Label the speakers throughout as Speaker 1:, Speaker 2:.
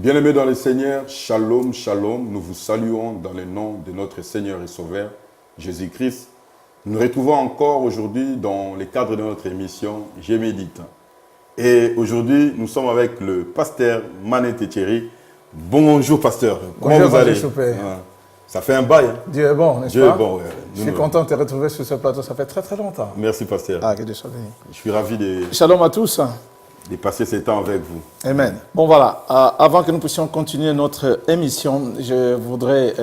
Speaker 1: Bien-aimés dans le Seigneur, shalom, shalom. Nous vous saluons dans le nom de notre Seigneur et Sauveur, Jésus-Christ. Nous nous retrouvons encore aujourd'hui dans le cadre de notre émission « Je médite ». Et aujourd'hui, nous sommes avec le pasteur Manette Thierry. Bonjour, pasteur. Comment
Speaker 2: Bonjour,
Speaker 1: vous allez? Ça fait un bail. Hein?
Speaker 2: Dieu est bon, n'est-ce
Speaker 1: Dieu
Speaker 2: pas?
Speaker 1: est bon. Ouais.
Speaker 2: Je suis content de te retrouver sur ce plateau. Ça fait très très longtemps.
Speaker 1: Merci, pasteur.
Speaker 2: Ah, que Dieu soit béni.
Speaker 1: Je suis ravi de
Speaker 2: Shalom à tous.
Speaker 1: passer ce temps avec vous.
Speaker 2: Amen. Bon, voilà. Avant que nous puissions continuer notre émission, je voudrais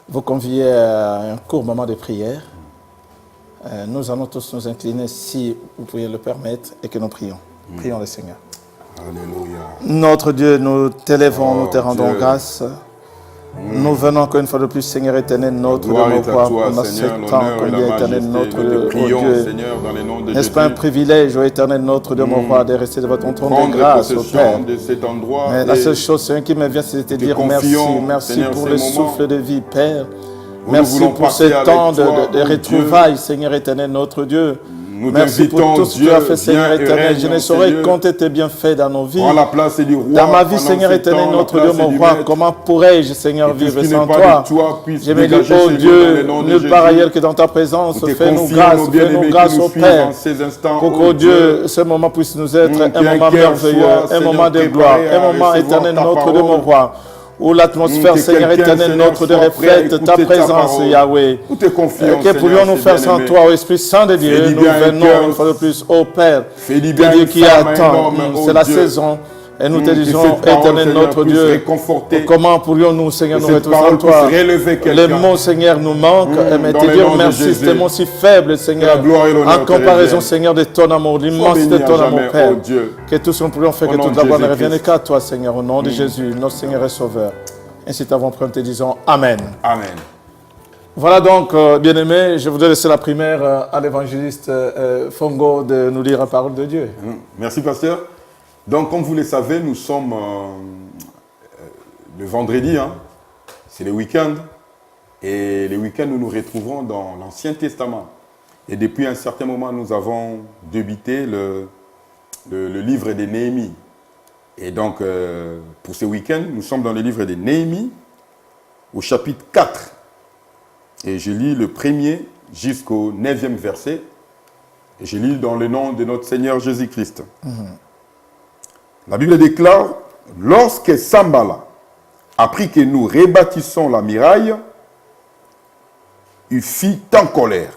Speaker 2: vous convier à un court moment de prière. Nous allons tous nous incliner, si vous pouvez le permettre, et que nous prions. Prions le Seigneur.
Speaker 1: Alléluia.
Speaker 2: Notre Dieu, nous t'élèvons, nous te rendons
Speaker 1: Dieu.
Speaker 2: grâce. Nous venons encore une fois de plus, Seigneur éternel, notre
Speaker 1: Gloire
Speaker 2: Dieu,
Speaker 1: est à toi,
Speaker 2: pendant
Speaker 1: Seigneur,
Speaker 2: ce temps,
Speaker 1: l'honneur et la
Speaker 2: combien éternel,
Speaker 1: majesté.
Speaker 2: notre
Speaker 1: Nous te prions,
Speaker 2: Dieu.
Speaker 1: Seigneur, dans le nom de
Speaker 2: N'est-ce
Speaker 1: Jésus.
Speaker 2: pas un privilège, ô éternel, notre Dieu, mon roi, de rester devant ton trône de
Speaker 1: Prendre
Speaker 2: grâce, ô
Speaker 1: possession
Speaker 2: Père.
Speaker 1: de cet endroit.
Speaker 2: Mais la
Speaker 1: et
Speaker 2: seule chose, Seigneur, qui me vient, c'est de te dire merci.
Speaker 1: confions,
Speaker 2: Merci
Speaker 1: Seigneur,
Speaker 2: pour
Speaker 1: ces
Speaker 2: le
Speaker 1: moments
Speaker 2: souffle de vie, Père.
Speaker 1: nous
Speaker 2: Merci
Speaker 1: voulons
Speaker 2: pour ce
Speaker 1: passer avec
Speaker 2: temps
Speaker 1: toi,
Speaker 2: de
Speaker 1: ô
Speaker 2: retrouvailles, Seigneur éternel, notre Dieu.
Speaker 1: Nous
Speaker 2: Merci pour
Speaker 1: t'invitons,
Speaker 2: tout ce que
Speaker 1: Dieu,
Speaker 2: tu as fait, Seigneur
Speaker 1: viens et
Speaker 2: éternel.
Speaker 1: règne
Speaker 2: Je
Speaker 1: en
Speaker 2: ne
Speaker 1: ces
Speaker 2: saurais
Speaker 1: lieux.
Speaker 2: compter tes bienfaits dans nos vies.
Speaker 1: Prends la place du roi.
Speaker 2: Dans ma vie,
Speaker 1: pendant
Speaker 2: Seigneur
Speaker 1: ce
Speaker 2: éternel,
Speaker 1: temps, la
Speaker 2: notre
Speaker 1: place
Speaker 2: Dieu, mon
Speaker 1: du
Speaker 2: roi,
Speaker 1: maître.
Speaker 2: comment pourrais-je, Seigneur,
Speaker 1: Et tout ce
Speaker 2: vivre
Speaker 1: qui
Speaker 2: sans
Speaker 1: n'est pas
Speaker 2: toi?
Speaker 1: de toi puisse
Speaker 2: Je me dis,
Speaker 1: dégager
Speaker 2: oh
Speaker 1: chez nous
Speaker 2: Dieu,
Speaker 1: dans le nom de
Speaker 2: nulle part
Speaker 1: Jésus.
Speaker 2: ailleurs que dans ta présence,
Speaker 1: Nous te
Speaker 2: fais-nous
Speaker 1: confions,
Speaker 2: grâce,
Speaker 1: nos bien-aimés
Speaker 2: fais-nous
Speaker 1: qui
Speaker 2: grâce
Speaker 1: nous
Speaker 2: au
Speaker 1: suivent
Speaker 2: Père.
Speaker 1: en ces instants,
Speaker 2: Pour
Speaker 1: ô
Speaker 2: que Dieu, ce moment puisse nous être un
Speaker 1: qu'un
Speaker 2: moment
Speaker 1: cœur
Speaker 2: merveilleux,
Speaker 1: soit,
Speaker 2: un moment de
Speaker 1: Seigneur,
Speaker 2: gloire,
Speaker 1: préparé à
Speaker 2: un moment
Speaker 1: recevoir
Speaker 2: éternel,
Speaker 1: ta
Speaker 2: notre Dieu, mon
Speaker 1: parole.
Speaker 2: roi, où l'atmosphère,
Speaker 1: Que
Speaker 2: Seigneur
Speaker 1: quelqu'un,
Speaker 2: éternel,
Speaker 1: Seigneur,
Speaker 2: notre Dieu,
Speaker 1: soit prêt à
Speaker 2: reflète ta
Speaker 1: écouter ta
Speaker 2: présence,
Speaker 1: parole.
Speaker 2: Yahweh.
Speaker 1: Nous te confions,
Speaker 2: Que
Speaker 1: Seigneur,
Speaker 2: pourrions-nous
Speaker 1: ces
Speaker 2: faire sans
Speaker 1: bien-aimés.
Speaker 2: toi, ô Esprit Saint de Dieu?
Speaker 1: Fais du
Speaker 2: Nous
Speaker 1: bien à un
Speaker 2: venons
Speaker 1: cœur.
Speaker 2: une fois de plus, ô Père,
Speaker 1: Fais du
Speaker 2: de
Speaker 1: bien à
Speaker 2: Dieu
Speaker 1: une
Speaker 2: qui
Speaker 1: femme, à un
Speaker 2: attend.
Speaker 1: homme, ô
Speaker 2: C'est la
Speaker 1: Dieu.
Speaker 2: saison. Et nous te
Speaker 1: Que
Speaker 2: disons,
Speaker 1: cette parole,
Speaker 2: éternel,
Speaker 1: Seigneur,
Speaker 2: notre
Speaker 1: puisse
Speaker 2: Dieu,
Speaker 1: réconforter.
Speaker 2: comment pourrions-nous, Seigneur,
Speaker 1: Que
Speaker 2: nous
Speaker 1: cette
Speaker 2: retrouver sans
Speaker 1: parole
Speaker 2: toi?
Speaker 1: puisse relever quelqu'un.
Speaker 2: Les mots, Seigneur, nous manquent. Mais
Speaker 1: dans
Speaker 2: te
Speaker 1: le
Speaker 2: dire
Speaker 1: nom de
Speaker 2: merci,
Speaker 1: Jésus.
Speaker 2: c'est des mots si faibles, Seigneur.
Speaker 1: Que la gloire et l'honneur
Speaker 2: En
Speaker 1: te
Speaker 2: comparaison,
Speaker 1: reviennent.
Speaker 2: Seigneur, de ton amour, l'immense de
Speaker 1: béni à
Speaker 2: ton
Speaker 1: jamais,
Speaker 2: amour, Père.
Speaker 1: ô Dieu.
Speaker 2: Que tout ce que nous pourrions faire,
Speaker 1: Au
Speaker 2: que
Speaker 1: nom
Speaker 2: toute
Speaker 1: de
Speaker 2: la gloire ne
Speaker 1: Jésus-Christ.
Speaker 2: revienne qu'à toi, Seigneur, au nom de Jésus, notre Seigneur et Sauveur. Ainsi t'avons prié, te disons Amen.
Speaker 1: Amen.
Speaker 2: Voilà donc, bien-aimés, je voudrais laisser la primaire à l'évangéliste Fongo de nous lire la parole de Dieu.
Speaker 1: Merci, pasteur. Donc, comme vous le savez, nous sommes le vendredi, hein, c'est le week-end. Et le week-end, nous nous retrouvons dans l'Ancien Testament. Et depuis un certain moment, nous avons débuté le livre de Néhémie. Et donc, pour ce week-end, nous sommes dans le livre de Néhémie, au chapitre 4. Et je lis le premier jusqu'au 9e verset. Et je lis dans le nom de notre Seigneur Jésus-Christ. La Bible déclare, lorsque Sambala apprit que nous rebâtissons la muraille, il fit en colère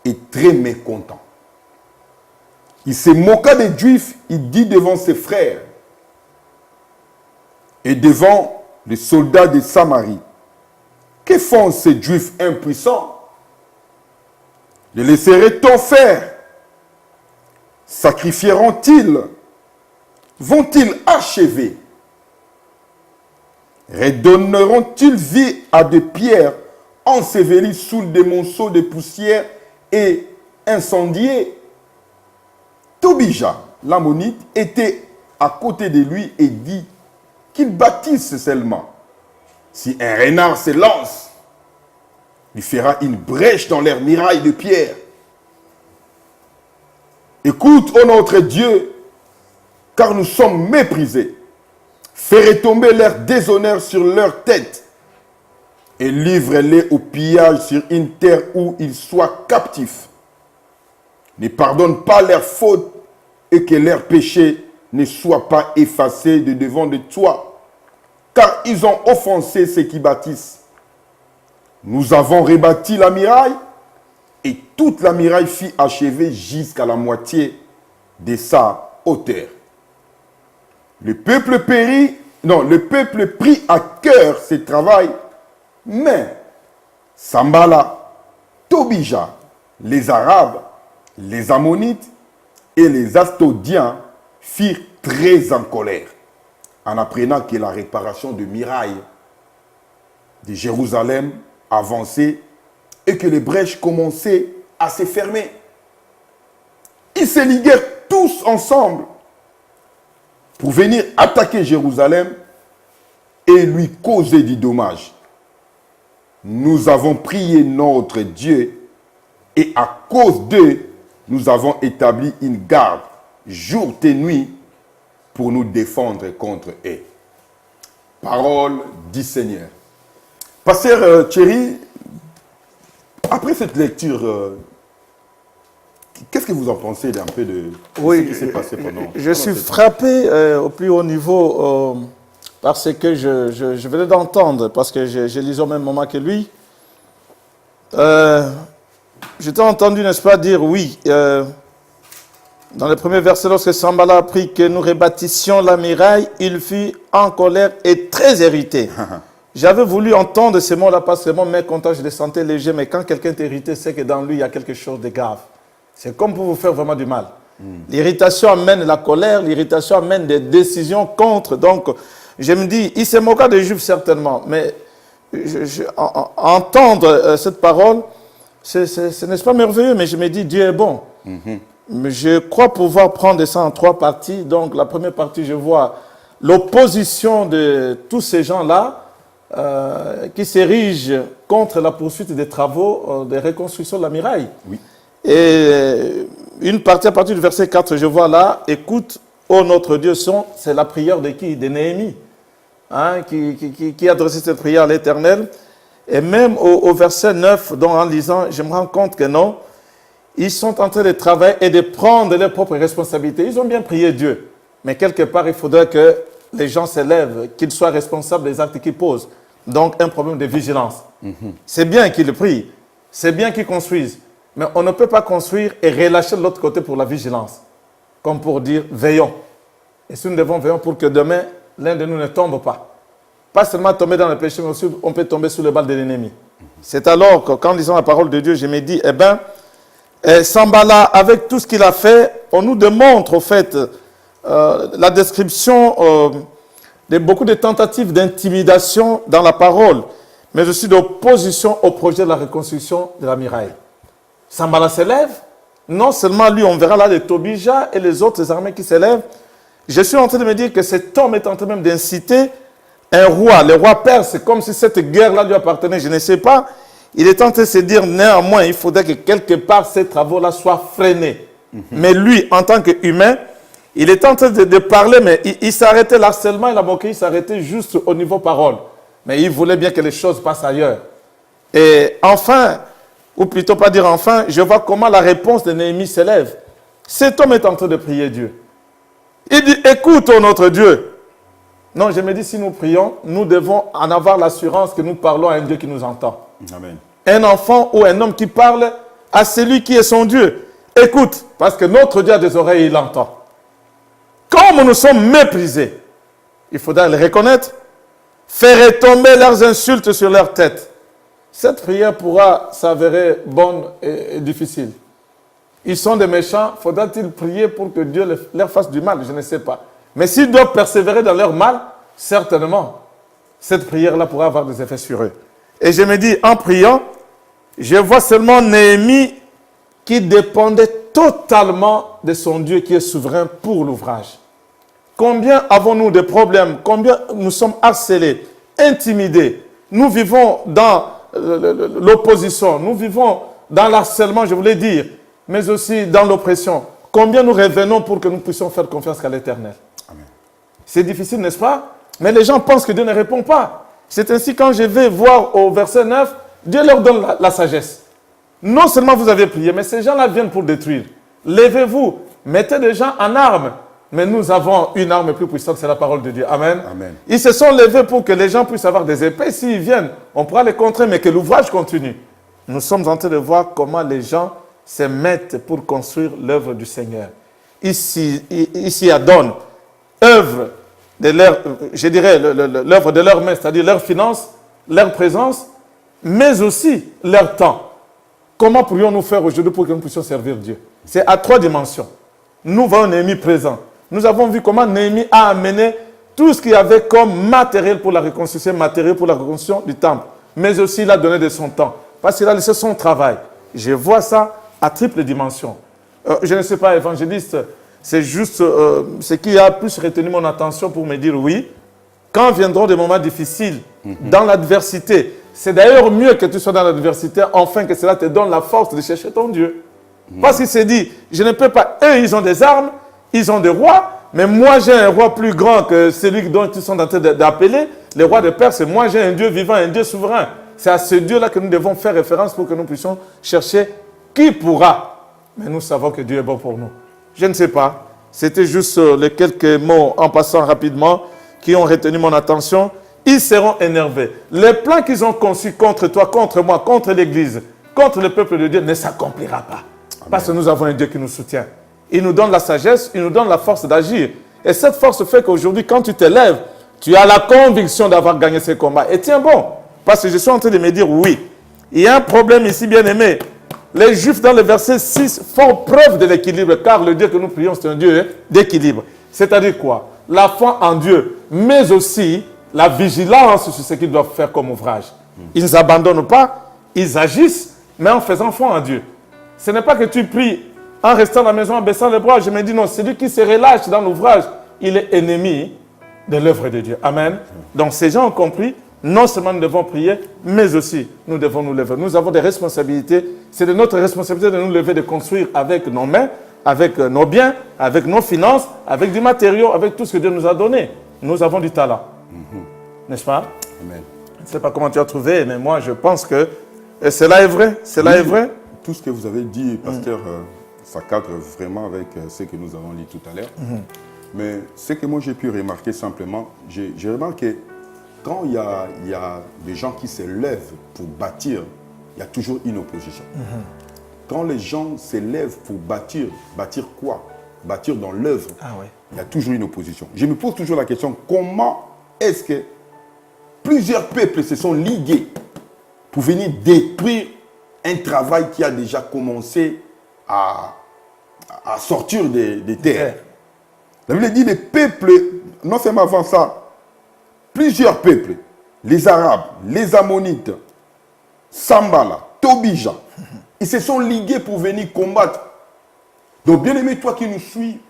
Speaker 1: et très mécontent. Il se moqua des Juifs, il dit devant ses frères et devant les soldats de Samarie, que font ces Juifs impuissants? Les laisserait-on faire? Sacrifieront-ils? Vont-ils achever? Redonneront-ils vie à des pierres ensevelies sous des monceaux de poussière et incendiées? Tobija, l'ammonite, était à côté de lui et dit qu'ils bâtissent seulement. Si un renard se lance, il fera une brèche dans leurs murailles de pierre. Écoute, ô notre Dieu, car nous sommes méprisés. Fais retomber leur déshonneur sur leur tête et livre-les au pillage sur une terre où ils soient captifs. Ne pardonne pas leurs fautes et que leurs péchés ne soient pas effacés de devant de toi, car ils ont offensé ceux qui bâtissent. Nous avons rebâti la muraille et toute la muraille fut achevée jusqu'à la moitié de sa hauteur. Le peuple prit à cœur ce travail, mais Sambala, Tobija, les Arabes, les Ammonites et les Astodiens firent très en colère en apprenant que la réparation de murailles de Jérusalem avançait et que les brèches commençaient à se fermer. Ils se liguèrent tous ensemble pour venir attaquer Jérusalem et lui causer du dommage. Nous avons prié notre Dieu et à cause d'eux, nous avons établi une garde jour et nuit pour nous défendre contre eux. parole du Seigneur. Pasteur Thierry, après cette lecture, qu'est-ce que vous en pensez un peu de ce qui s'est passé pendant
Speaker 2: je suis frappé au plus haut niveau par ce que je venais d'entendre, parce que je lisais au même moment que lui. Je t'ai entendu, n'est-ce pas, dire oui. Dans le premier verset, lorsque Sanballat apprit que nous rebâtissions la muraille, il fut en colère et très irrité. J'avais voulu entendre ces mots-là parce que mon mécontent, je les sentais légers, mais quand quelqu'un est irrité, c'est que dans lui, il y a quelque chose de grave. C'est comme pour vous faire vraiment du mal. L'irritation amène la colère, l'irritation amène des décisions contre. Donc, je me dis, il se moqua des Juifs certainement, mais entendre cette parole, ce n'est pas merveilleux, mais je me dis, Dieu est bon. Mais je crois pouvoir prendre ça en 3 parties. Donc, la première partie, je vois l'opposition de tous ces gens-là qui s'érigent contre la poursuite des travaux de reconstruction de la muraille.
Speaker 1: Oui.
Speaker 2: Et une partie, à partir du verset 4, je vois là, écoute, ô notre Dieu, c'est la prière de qui? De Néhémie, hein, qui adressait cette prière à l'Éternel. Et même au verset 9, dont en lisant, je me rends compte que non, ils sont en train de travailler et de prendre leurs propres responsabilités. Ils ont bien prié Dieu, mais quelque part, il faudrait que les gens s'élèvent, qu'ils soient responsables des actes qu'ils posent. Donc, un problème de vigilance. C'est bien qu'ils prient, c'est bien qu'ils construisent, mais on ne peut pas construire et relâcher de l'autre côté pour la vigilance, comme pour dire, veillons. Et si nous devons veiller pour que demain, l'un de nous ne tombe pas. Pas seulement tomber dans le péché, mais aussi on peut tomber sous le bal de l'ennemi. C'est alors que, quand lisons la parole de Dieu, je me dis, eh bien, Sanballat, avec tout ce qu'il a fait, on nous démontre, au fait, la description de beaucoup de tentatives d'intimidation dans la parole, mais aussi d'opposition au projet de la reconstruction de la muraille. Sanballat s'élève, non seulement lui, on verra là les Tobija et les autres armées qui s'élèvent. Je suis en train de me dire que cet homme est en train même d'inciter un roi, le roi perse, comme si cette guerre-là lui appartenait, je ne sais pas. Il est en train de se dire, néanmoins, il faudrait que quelque part ces travaux-là soient freinés. Mais lui, en tant qu'humain, il est en train de parler, mais il s'arrêtait là seulement, il a moqué, il s'arrêtait juste au niveau parole. Mais il voulait bien que les choses passent ailleurs. Et enfin, ou plutôt pas dire enfin, je vois comment la réponse de Néhémie s'élève. Cet homme est en train de prier Dieu. Il dit, écoute, ô notre Dieu. Non, je me dis, si nous prions, nous devons en avoir l'assurance que nous parlons à un Dieu qui nous entend.
Speaker 1: Amen.
Speaker 2: Un enfant ou un homme qui parle à celui qui est son Dieu. Écoute, parce que notre Dieu a des oreilles, il entend. Comme nous sommes méprisés, il faudra le reconnaître, faire retomber leurs insultes sur leur tête. Cette prière pourra s'avérer bonne et difficile. Ils sont des méchants, faudra-t-il prier pour que Dieu leur fasse du mal? Je ne sais pas. Mais s'ils doivent persévérer dans leur mal, certainement, cette prière-là pourra avoir des effets sur eux. Et je me dis, en priant, je vois seulement Néhémie qui dépendait totalement de son Dieu qui est souverain pour l'ouvrage. Combien avons-nous de problèmes? Combien nous sommes harcelés, intimidés? Nous vivons dans l'opposition, nous vivons dans l'harcèlement, je voulais dire, mais aussi dans l'oppression. Combien nous revenons pour que nous puissions faire confiance qu'à l'Éternel? C'est difficile, n'est-ce pas? Mais les gens pensent que Dieu ne répond pas. C'est ainsi quand je vais voir au verset 9, Dieu leur donne la sagesse. Non seulement vous avez prié, mais ces gens-là viennent pour détruire. Levez-vous, mettez des gens en armes. Mais nous avons une arme plus puissante, c'est la parole de Dieu. Amen.
Speaker 1: Amen.
Speaker 2: Ils se sont levés pour que les gens puissent avoir des épées. S'ils viennent, on pourra les contrer, mais que l'ouvrage continue. Nous sommes en train de voir comment les gens se mettent pour construire l'œuvre du Seigneur. Ici adonnent œuvre de leur, je dirais, l'œuvre de leurs mains, c'est-à-dire leur finance, leur présence, mais aussi leur temps. Comment pourrions-nous faire aujourd'hui pour que nous puissions servir Dieu? C'est à 3 dimensions. Nous voyons Néhémie présent. Nous avons vu comment Néhémie a amené tout ce qu'il y avait comme matériel pour la reconstruction du temple. Mais aussi, il a donné de son temps. Parce qu'il a laissé son travail. Je vois ça à triple dimension. Je ne sais pas, évangéliste, c'est juste ce qui a plus retenu mon attention pour me dire oui. Quand viendront des moments difficiles, dans l'adversité, c'est d'ailleurs mieux que tu sois dans l'adversité, afin que cela te donne la force de chercher ton Dieu. Parce qu'il s'est dit, je ne peux pas, eux ils ont des armes, ils ont des rois, mais moi j'ai un roi plus grand que celui dont ils sont en train d'appeler, le roi de Perse. Moi, j'ai un Dieu vivant, un Dieu souverain. C'est à ce Dieu-là que nous devons faire référence pour que nous puissions chercher qui pourra. Mais nous savons que Dieu est bon pour nous. Je ne sais pas. C'était juste les quelques mots en passant rapidement qui ont retenu mon attention. Ils seront énervés. Les plans qu'ils ont conçus contre toi, contre moi, contre l'Église, contre le peuple de Dieu ne s'accomplira pas. Amen. Parce que nous avons un Dieu qui nous soutient. Il nous donne la sagesse, il nous donne la force d'agir. Et cette force fait qu'aujourd'hui, quand tu te lèves, tu as la conviction d'avoir gagné ce combat. Et tiens bon, parce que je suis en train de me dire, oui, il y a un problème ici, bien-aimé. Les Juifs, dans le verset 6, font preuve de l'équilibre, car le Dieu que nous prions, c'est un Dieu d'équilibre. C'est-à-dire quoi? La foi en Dieu, mais aussi la vigilance sur ce qu'ils doivent faire comme ouvrage. Ils ne s'abandonnent pas, ils agissent, mais en faisant foi en Dieu. Ce n'est pas que tu pries en restant à la maison, en baissant les bras. Je me dis non, celui qui se relâche dans l'ouvrage, il est ennemi de l'œuvre de Dieu. Amen. Donc ces gens ont compris, non seulement nous devons prier, mais aussi nous devons nous lever. Nous avons des responsabilités. C'est de notre responsabilité de nous lever, de construire avec nos mains, avec nos biens, avec nos finances, avec du matériau, avec tout ce que Dieu nous a donné. Nous avons du talent. N'est-ce pas? Amen. Je ne sais pas comment tu as trouvé, mais moi je pense que cela est vrai. Cela est vrai.
Speaker 1: Tout ce que vous avez dit, pasteur, ça cadre vraiment avec ce que nous avons dit tout à l'heure. Mais ce que moi j'ai pu remarquer simplement, j'ai remarqué quand il y a des gens qui se lèvent pour bâtir, il y a toujours une opposition. Quand les gens se lèvent pour bâtir, bâtir quoi? Bâtir dans l'œuvre, il y a toujours une opposition. Je me pose toujours la question, comment est-ce que plusieurs peuples se sont ligués pour venir détruire un travail qui a déjà commencé à sortir des terres? La Bible dit les peuples, non seulement avant ça, plusieurs peuples, les Arabes, les Ammonites, Sambala, Tobija, ils se sont ligués pour venir combattre. Donc, bien aimé, toi qui nous suis,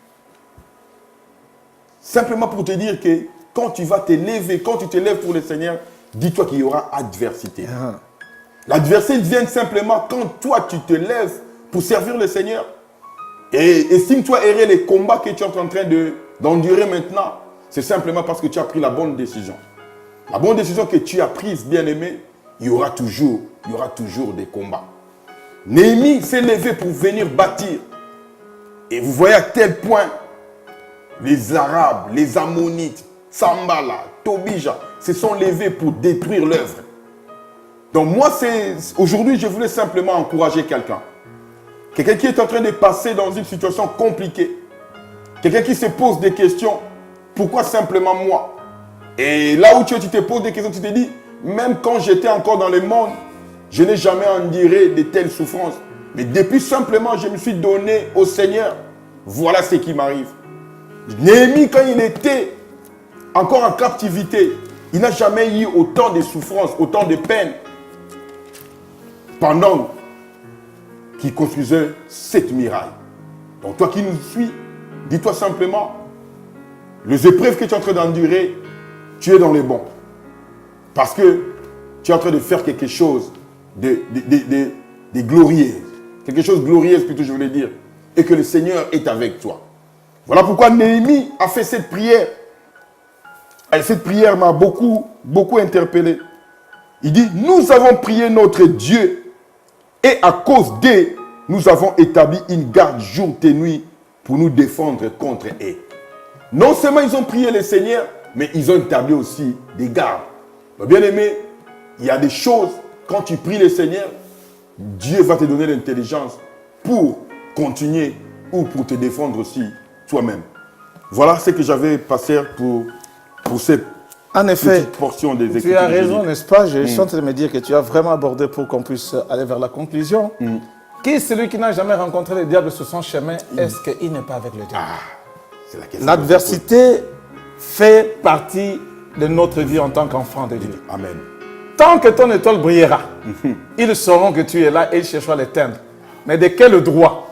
Speaker 1: simplement pour te dire que quand tu vas te lever, quand tu te lèves pour le Seigneur, dis-toi qu'il y aura adversité. L'adversité vient simplement quand toi tu te lèves pour servir le Seigneur. Et estime-toi errer les combats que tu es en train d'endurer maintenant. C'est simplement parce que tu as pris la bonne décision. La bonne décision que tu as prise, bien-aimé, il y aura toujours des combats. Néhémie s'est levé pour venir bâtir. Et vous voyez à quel point les Arabes, les Ammonites, Sambala, Tobija se sont levés pour détruire l'œuvre. Donc moi, aujourd'hui, je voulais simplement encourager quelqu'un. Quelqu'un qui est en train de passer dans une situation compliquée. Quelqu'un qui se pose des questions. Pourquoi simplement moi? Et là où tu te poses des questions, tu te dis, même quand j'étais encore dans le monde, je n'ai jamais enduré de telles souffrances. Mais depuis simplement, je me suis donné au Seigneur. Voilà ce qui m'arrive. Néhémie, quand il était encore en captivité, il n'a jamais eu autant de souffrances, autant de peines pendant qu'il construisait cette muraille. Donc toi qui nous suis, dis-toi simplement, les épreuves que tu es en train d'endurer, tu es dans les bons. Parce que tu es en train de faire quelque chose de glorieux. Quelque chose de glorieux, plutôt, je voulais dire. Et que le Seigneur est avec toi. Voilà pourquoi Néhémie a fait cette prière. Et cette prière m'a beaucoup interpellé. Il dit, nous avons prié notre Dieu et à cause d'eux, nous avons établi une garde jour et nuit pour nous défendre contre eux. Non seulement ils ont prié le Seigneur, mais ils ont établi aussi des gardes. Bien aimé, il y a des choses, quand tu pries le Seigneur, Dieu va te donner l'intelligence pour continuer ou pour te défendre aussi toi-même. Voilà ce que j'avais passé pour cette petite portion des Écritures.
Speaker 2: Tu as raison, n'est-ce pas? Je suis en train de me dire que tu as vraiment abordé pour qu'on puisse aller vers la conclusion. Qui est celui qui n'a jamais rencontré le diable sur son chemin? Est-ce qu'il n'est pas avec le diable? C'est la question. L'adversité fait partie de notre vie en tant qu'enfant de Dieu.
Speaker 1: Amen.
Speaker 2: Tant que ton étoile brillera, ils sauront que tu es là et ils chercheront à l'éteindre. Mais de quel droit,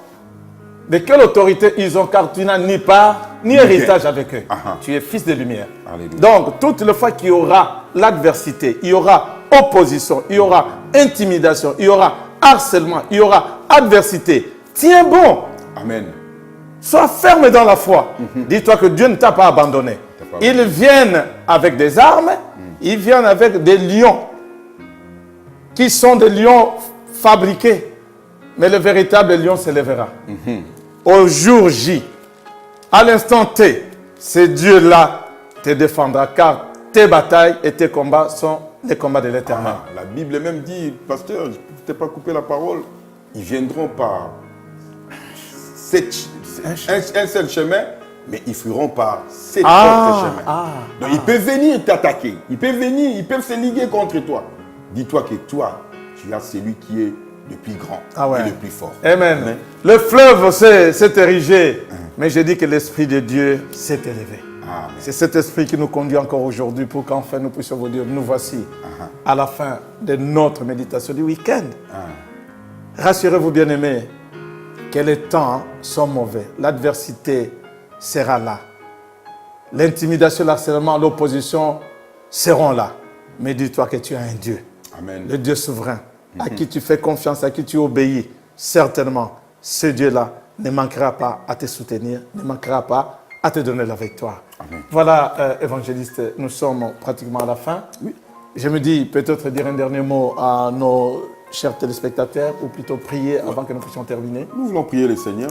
Speaker 2: de quelle autorité ils ont, car tu n'as ni part, ni héritage avec eux. Tu es fils de lumière. Alléluia. Donc, toutes les fois qu'il y aura l'adversité, il y aura opposition, il y aura intimidation, il y aura harcèlement, il y aura adversité. Tiens bon.
Speaker 1: Amen.
Speaker 2: Sois ferme dans la foi. Dis-toi que Dieu ne t'a pas abandonné. Ils viennent avec des armes, ils viennent avec des lions, qui sont des lions fabriqués. Mais le véritable lion se lèvera. Au jour J, à l'instant T, ce Dieu-là te défendra, car tes batailles et tes combats sont les combats de l'Éternel.
Speaker 1: La Bible même dit, pasteur, je ne t'ai pas coupé la parole, ils viendront par un seul chemin, mais ils fuiront par 7 autres chemins. Donc ils peuvent venir t'attaquer, ils peuvent venir, ils peuvent se liguer contre toi. Dis-toi que toi, tu as celui qui est le plus grand et le plus fort.
Speaker 2: Amen. Amen. Le fleuve s'est érigé, mais je dis que l'Esprit de Dieu s'est élevé. C'est cet esprit qui nous conduit encore aujourd'hui pour qu'enfin nous puissions vous dire, nous voici à la fin de notre méditation du week-end. Rassurez-vous, bien-aimés, que les temps sont mauvais. L'adversité sera là. L'intimidation, l'harcèlement, l'opposition seront là. Mais dis-toi que tu as un Dieu, le Dieu souverain, à qui tu fais confiance, à qui tu obéis. Certainement, ce Dieu-là ne manquera pas à te soutenir, ne manquera pas à te donner la victoire. Amen. Voilà, évangéliste, nous sommes pratiquement à la fin. Oui. Je me dis peut-être dire un dernier mot à nos chers téléspectateurs, ou plutôt prier avant que nous puissions terminer.
Speaker 1: Nous voulons prier le Seigneur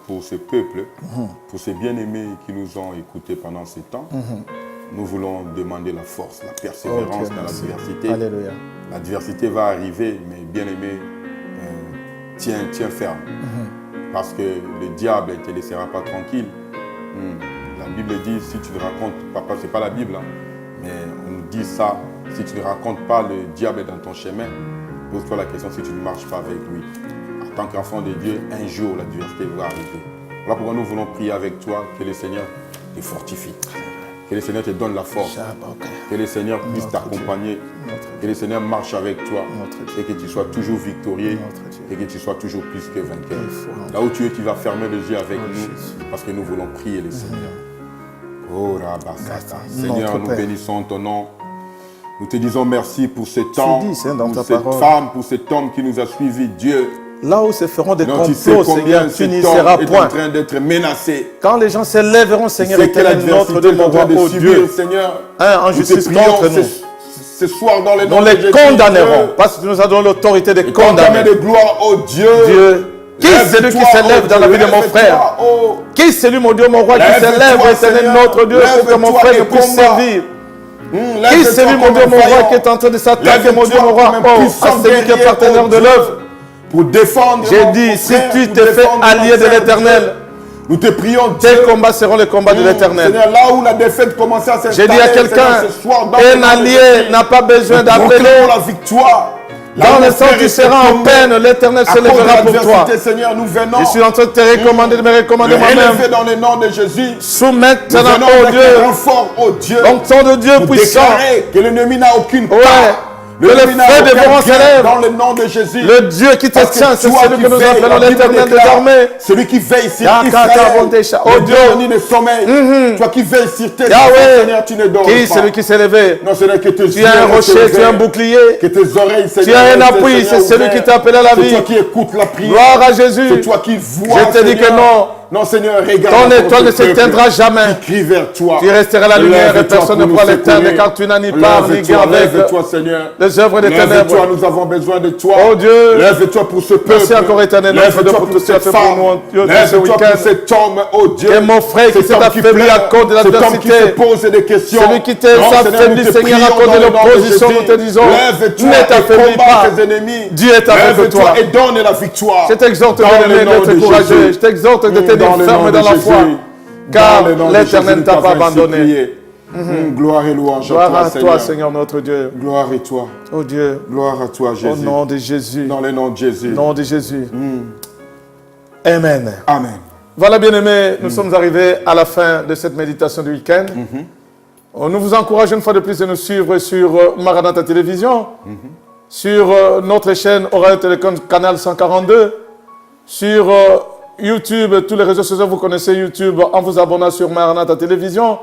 Speaker 1: pour ce peuple, pour ces bien-aimés qui nous ont écoutés pendant ces temps. Nous voulons demander la force, la persévérance dans l'adversité.
Speaker 2: Alléluia.
Speaker 1: L'adversité va arriver, mais bien-aimé, tiens ferme. Parce que le diable ne te laissera pas tranquille. La Bible dit, si tu ne racontes pas, ce n'est pas la Bible, mais on nous dit ça, si tu ne racontes pas le diable dans ton chemin, pose-toi la question si tu ne marches pas avec lui. En tant qu'enfant de Dieu, un jour l'adversité va arriver. Voilà pourquoi nous voulons prier avec toi, que le Seigneur te fortifie, que le Seigneur te donne la force, que le Seigneur puisse t'accompagner, que le Seigneur marche avec toi et que tu sois toujours victorieux et que tu sois toujours plus que vainqueur. Là où tu es, tu vas fermer les yeux avec nous parce que nous voulons prier le Seigneur. Oh, Seigneur, nous bénissons ton nom. Nous te disons merci pour ce temps, pour cette femme, pour cet homme qui nous a suivis, Dieu.
Speaker 2: Là où se feront des complots, Seigneur, tu n'y seras point.
Speaker 1: En train d'être menacé.
Speaker 2: Quand les gens se lèveront, Seigneur, éternel, notre Dieu, mon roi, ô Dieu, en justice contre nous.
Speaker 1: Ce soir, dans les
Speaker 2: noms de Jésus, nous les condamnerons, parce que nous avons l'autorité de condamner.
Speaker 1: De gloire, ô Dieu.
Speaker 2: Qui est celui qui s'élève dans la vie de mon frère? Qui est celui, mon Dieu, mon roi, qui s'élève, éternel, notre Dieu, pour que mon frère puisse servir? Qui est celui, mon Dieu, mon roi, qui est en train de s'attaquer, mon Dieu, mon roi, à celui qui est partenaire de l'œuvre?
Speaker 1: Pour défendre.
Speaker 2: J'ai dit, si tu te fais allié de l'Éternel,
Speaker 1: nous te prions,
Speaker 2: tes combats seront les combats de l'Éternel.
Speaker 1: Seigneur, là où la défaite commence à s'installer,
Speaker 2: j'ai dit à quelqu'un, un allié n'a pas besoin d'appeler.
Speaker 1: La victoire.
Speaker 2: Dans l'instant où tu seras en peine, l'Éternel se lèvera pour toi.
Speaker 1: Seigneur, nous venons.
Speaker 2: Je suis en train de te recommander, de me recommander moi-même.
Speaker 1: Dans le nom de Jésus.
Speaker 2: Soumettre au Dieu.
Speaker 1: Au Dieu.
Speaker 2: Donc, ton de Dieu puissant.
Speaker 1: Que l'ennemi n'a aucune part.
Speaker 2: Que le feu de dévorant s'élève.
Speaker 1: Dans le nom de Jésus.
Speaker 2: Le Dieu qui te tient, c'est celui que nous appelons l'Éternel désormais.
Speaker 1: Celui qui veille sur Israël.
Speaker 2: Oh Dieu.
Speaker 1: De sommeil. Toi qui veilles sur tes Seigneur, tu ne dors pas.
Speaker 2: Qui est celui qui s'est levé?
Speaker 1: Non, Seigneur, que tes
Speaker 2: tu as un rocher, tu as un bouclier.
Speaker 1: Que tes oreilles, Seigneur.
Speaker 2: Tu as un appui, c'est celui qui t'a appelé à la vie.
Speaker 1: C'est toi qui écoutes la prière.
Speaker 2: Gloire à Jésus.
Speaker 1: C'est toi qui vois.
Speaker 2: Je te dis que non.
Speaker 1: Non, Seigneur, regarde.
Speaker 2: Ton étoile ne s'éteindra jamais.
Speaker 1: Qui crie vers toi.
Speaker 2: Tu resteras la lumière et personne ne pourra l'éteindre, car tu n'as ni part ni guerre avec les œuvres des ténèbres.
Speaker 1: Lève-toi, nous avons besoin de toi.
Speaker 2: Oh Dieu.
Speaker 1: Lève-toi pour ce peuple.
Speaker 2: Merci encore, éternel, pour tout ce que tu as fait pour nous, Dieu, ce
Speaker 1: week-end. Lève-toi pour cet homme, oh Dieu.
Speaker 2: Et mon frère qui s'est affaibli à cause de l'adversité.
Speaker 1: Cet homme qui se pose des questions.
Speaker 2: Celui qui s'est affaibli, Seigneur, à cause de l'opposition, nous te disons, ne t'affaiblis pas. Dieu est avec toi.
Speaker 1: Et donne la victoire.
Speaker 2: Je t'exhorte, bien-aimé, d'être courageux. Je t'exhorte de te dire ferme dans la foi, car l'Éternel ne t'a pas abandonné.
Speaker 1: Gloire et louange
Speaker 2: gloire à toi, Seigneur notre Dieu.
Speaker 1: Gloire à toi.
Speaker 2: Oh Dieu.
Speaker 1: Gloire à toi, Jésus.
Speaker 2: Au nom de Jésus.
Speaker 1: Dans le nom de Jésus.
Speaker 2: Nom de Jésus. Amen.
Speaker 1: Amen.
Speaker 2: Voilà, bien-aimés, nous sommes arrivés à la fin de cette méditation du week-end. Nous vous encourageons une fois de plus de nous suivre sur Maranatha Télévision, sur notre chaîne Oradio Télécom Canal 142, sur YouTube, tous les réseaux sociaux, vous connaissez YouTube, en vous abonnant sur Maranatha Télévision,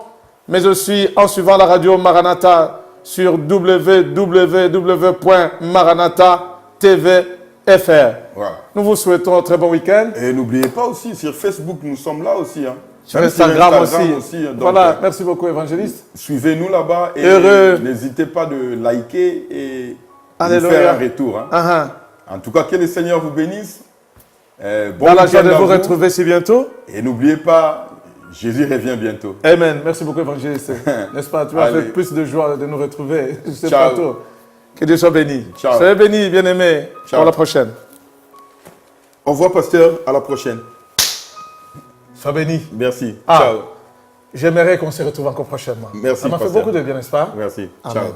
Speaker 2: mais aussi en suivant la radio Maranatha sur www.maranatha.tv.fr.
Speaker 1: Voilà.
Speaker 2: Nous vous souhaitons un très bon week-end.
Speaker 1: Et n'oubliez pas aussi, sur Facebook, nous sommes là aussi.
Speaker 2: Sur
Speaker 1: Même sur
Speaker 2: Instagram
Speaker 1: Instagram
Speaker 2: aussi.
Speaker 1: aussi, donc,
Speaker 2: Voilà, merci beaucoup, évangéliste.
Speaker 1: Suivez-nous là-bas et
Speaker 2: Heureux.
Speaker 1: n'hésitez pas de liker et de nous
Speaker 2: Alléluia.
Speaker 1: faire un retour. Hein.
Speaker 2: Ah,
Speaker 1: En tout cas, que le Seigneur vous bénisse. Bon
Speaker 2: Dans la joie
Speaker 1: week-end
Speaker 2: de
Speaker 1: à
Speaker 2: vous
Speaker 1: vous.
Speaker 2: retrouver si bientôt.
Speaker 1: Et n'oubliez pas, Jésus revient bientôt.
Speaker 2: Amen. Merci beaucoup, évangéliste. N'est-ce pas? Tu m'as
Speaker 1: Allez.
Speaker 2: fait plus de joie de nous retrouver sur ce
Speaker 1: Ciao.
Speaker 2: plateau. Que Dieu soit béni.
Speaker 1: Ciao.
Speaker 2: Soyez bénis, bien-aimés.
Speaker 1: Ciao.
Speaker 2: À la prochaine.
Speaker 1: Au revoir, pasteur. À la prochaine.
Speaker 2: Sois béni.
Speaker 1: Merci.
Speaker 2: Ah.
Speaker 1: Ciao.
Speaker 2: J'aimerais qu'on se retrouve encore prochainement.
Speaker 1: Merci,
Speaker 2: Ça m'a fait
Speaker 1: pasteur.
Speaker 2: beaucoup de bien, n'est-ce pas?
Speaker 1: Merci.
Speaker 2: Amen.
Speaker 1: Ciao.